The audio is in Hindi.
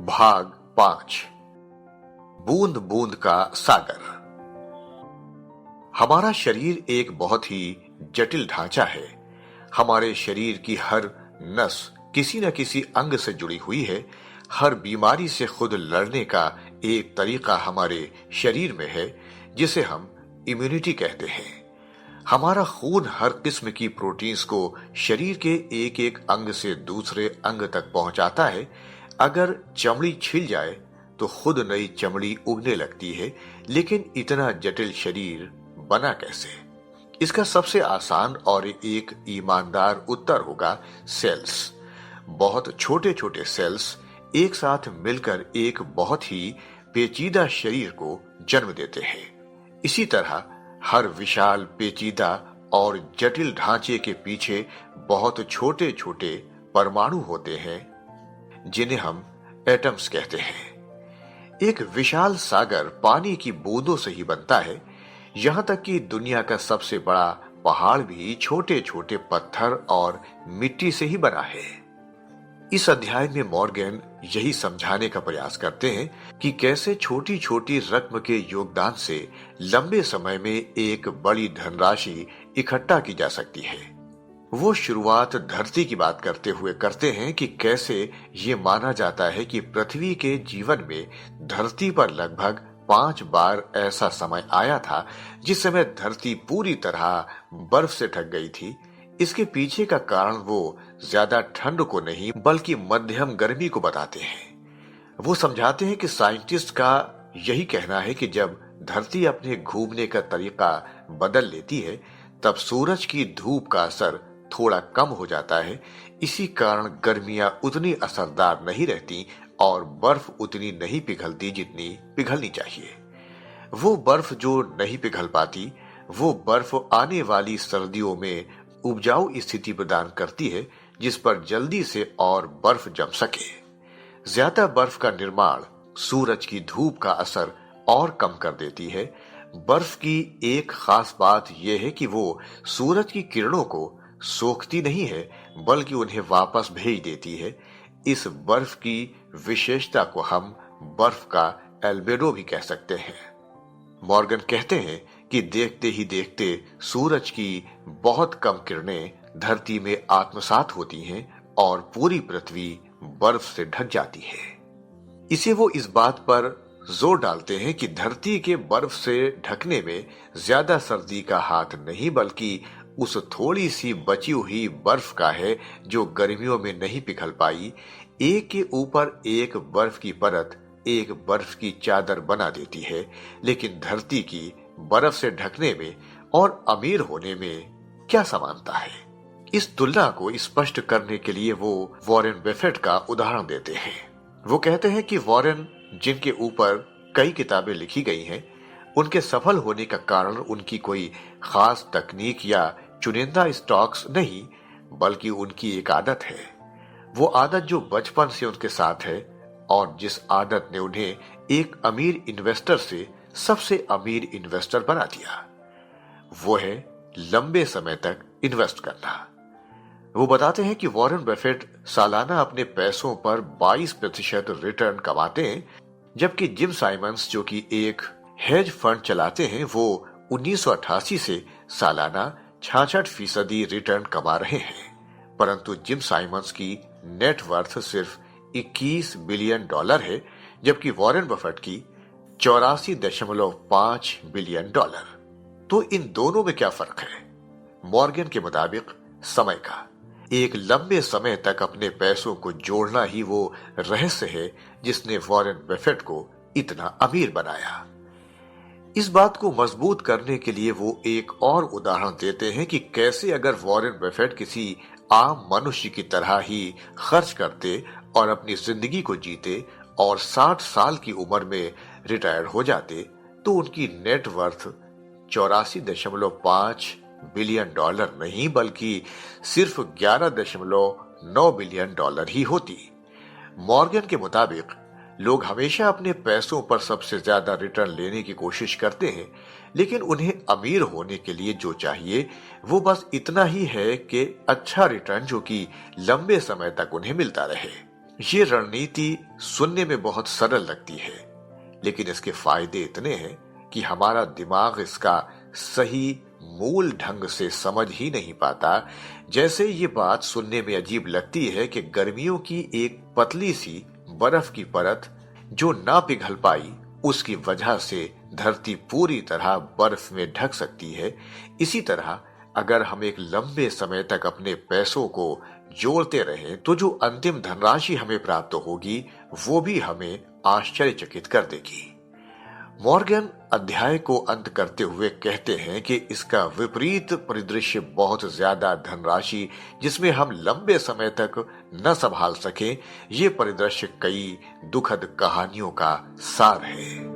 भाग 5। बूंद बूंद का सागर। हमारा शरीर एक बहुत ही जटिल ढांचा है। हमारे शरीर की हर नस किसी न किसी अंग से जुड़ी हुई है। हर बीमारी से खुद लड़ने का एक तरीका हमारे शरीर में है, जिसे हम इम्यूनिटी कहते हैं। हमारा खून हर किस्म की प्रोटीन्स को शरीर के एक एक अंग से दूसरे अंग तक पहुंचाता है। अगर चमड़ी छिल जाए तो खुद नई चमड़ी उगने लगती है, लेकिन इतना जटिल शरीर बना कैसे? इसका सबसे आसान और एक ईमानदार उत्तर होगा सेल्स। बहुत छोटे छोटे सेल्स एक साथ मिलकर एक बहुत ही पेचीदा शरीर को जन्म देते हैं। इसी तरह हर विशाल, पेचीदा और जटिल ढांचे के पीछे बहुत छोटे छोटे परमाणु होते हैं, जिन्हें हम एटम्स कहते हैं। एक विशाल सागर पानी की बूंदों से ही बनता है। यहां तक कि दुनिया का सबसे बड़ा पहाड़ भी छोटे छोटे पत्थर और मिट्टी से ही बना है। इस अध्याय में मॉर्गन यही समझाने का प्रयास करते हैं कि कैसे छोटी छोटी रकम के योगदान से लंबे समय में एक बड़ी धनराशि इकट्ठा की जा सकती है। वो शुरुआत धरती की बात करते हुए करते हैं कि कैसे ये माना जाता है कि पृथ्वी के जीवन में धरती पर लगभग 5 बार ऐसा समय आया था जिस समय धरती पूरी तरह बर्फ से ढक गई थी। इसके पीछे का कारण वो ज्यादा ठंड को नहीं बल्कि मध्यम गर्मी को बताते हैं। वो समझाते हैं कि साइंटिस्ट का यही कहना है कि जब धरती अपने घूमने का तरीका बदल लेती है, तब सूरज की धूप का असर थोड़ा कम हो जाता है। इसी कारण गर्मियां उतनी असरदार नहीं रहती और बर्फ उतनी नहीं पिघलती जितनी पिघलनी चाहिए। वो बर्फ जो नहीं पिघल पाती, वो बर्फ आने वाली सर्दियों में उपजाऊ स्थिति प्रदान करती है, जिस पर जल्दी से और बर्फ जम सके। ज्यादा बर्फ का निर्माण सूरज की धूप का असर और कम कर देती है। बर्फ की एक खास बात यह है कि वो सूरज की किरणों को सोखती नहीं है, बल्कि उन्हें वापस भेज देती है। इस बर्फ की विशेषता को हम बर्फ का एल्बेडो भी कह सकते हैं। मॉर्गन कहते हैं कि देखते ही देखते सूरज की बहुत कम किरणें धरती में आत्मसात होती हैं और पूरी पृथ्वी बर्फ से ढक जाती है। इसे वो इस बात पर जोर डालते हैं कि धरती के बर्फ से ढकने में ज्यादा सर्दी का हाथ नहीं, बल्कि उस थोड़ी सी बची हुई बर्फ का है जो गर्मियों में नहीं पिघल पाई। एक के ऊपर एक बर्फ की परत एक बर्फ की चादर बना देती है, लेकिन धरती की बर्फ से ढकने में और अमीर होने में क्या समानता है? इस तुलना को स्पष्ट करने के लिए वो वॉरेन बफेट का उदाहरण देते हैं। वो कहते हैं कि वॉरेन, जिनके ऊपर कई किताबें लिखी गई हैं, उनके सफल होने का कारण उनकी कोई खास तकनीक या चुनिंदा स्टॉक्स नहीं, बल्कि उनकी एक आदत है। वो आदत जो बचपन से उनके साथ है और जिस आदत ने उन्हें एक अमीर इन्वेस्टर से सबसे अमीर इन्वेस्टर बना दिया, वो है लंबे समय तक इन्वेस्ट करना। वो बताते हैं कि वॉरेन बफेट सालाना अपने पैसों पर 22% रिटर्न कमाते हैं, जबकि जिम साइमंस, जो कि एक हेज फंड चलाते हैं, वो 1988 से सालाना 66% रिटर्न कमा रहे हैं। परंतु जिम साइमंस की नेटवर्थ सिर्फ $21 बिलियन है, जबकि वॉरेन बफेट की $84.5 बिलियन। तो इन दोनों में क्या फर्क है? मॉर्गन के मुताबिक समय का। एक लंबे समय तक अपने पैसों को जोड़ना ही वो रहस्य है जिसने वॉरेन बफेट को इतना अमीर बनाया। इस बात को मजबूत करने के लिए वो एक और उदाहरण देते हैं कि कैसे अगर वॉरेन बफेट किसी आम मनुष्य की तरह ही खर्च करते और अपनी जिंदगी को जीते और 60 साल की उम्र में रिटायर हो जाते, तो उनकी नेटवर्थ $84.5 बिलियन नहीं, बल्कि सिर्फ $11.9 बिलियन ही होती। मॉर्गन के मुताबिक लोग हमेशा अपने पैसों पर सबसे ज्यादा रिटर्न लेने की कोशिश करते हैं, लेकिन उन्हें अमीर होने के लिए जो चाहिए वो बस इतना ही है कि अच्छा रिटर्न जो कि लंबे समय तक उन्हें मिलता रहे। ये रणनीति सुनने में बहुत सरल लगती है, लेकिन इसके फायदे इतने हैं कि हमारा दिमाग इसका सही मूल ढंग से समझ ही नहीं पाता। जैसे ये बात सुनने में अजीब लगती है कि गर्मियों की एक पतली सी बर्फ की परत जो ना पिघल पाई, उसकी वजह से धरती पूरी तरह बर्फ में ढक सकती है। इसी तरह अगर हम एक लंबे समय तक अपने पैसों को जोड़ते रहें तो जो अंतिम धनराशि हमें प्राप्त होगी वो भी हमें आश्चर्यचकित कर देगी। मॉर्गन अध्याय को अंत करते हुए कहते हैं कि इसका विपरीत परिदृश्य, बहुत ज्यादा धनराशि जिसमें हम लंबे समय तक न संभाल सकें, ये परिदृश्य कई दुखद कहानियों का सार है।